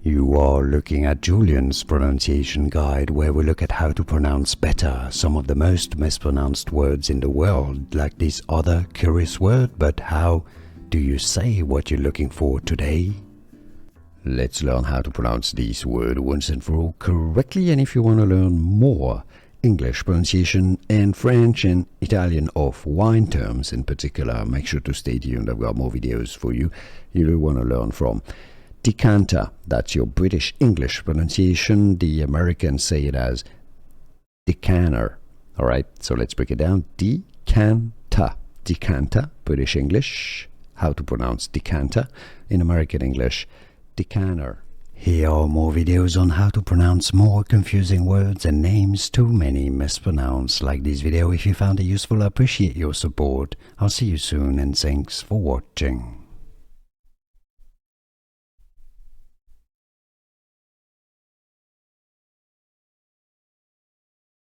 You are looking at Julian's pronunciation guide, where we look at how to pronounce better some of the most mispronounced words in the world, like this other curious word. But how do you say what you're looking for today? Let's learn how to pronounce this word once and for all correctly. And if you want to learn more English pronunciation and French and Italian of wine terms in particular, make sure to stay tuned. I've got more videos for you. You want to learn from decanter. That's your British English pronunciation. The Americans say it as decanter. All right, so let's break it down. Decanter. Decanter, British English. How to pronounce decanter in American English. Decanter. Here are more videos on how to pronounce more confusing words and names too many mispronounced. Like this video if you found it useful. I appreciate your support. I'll see you soon and thanks for watching.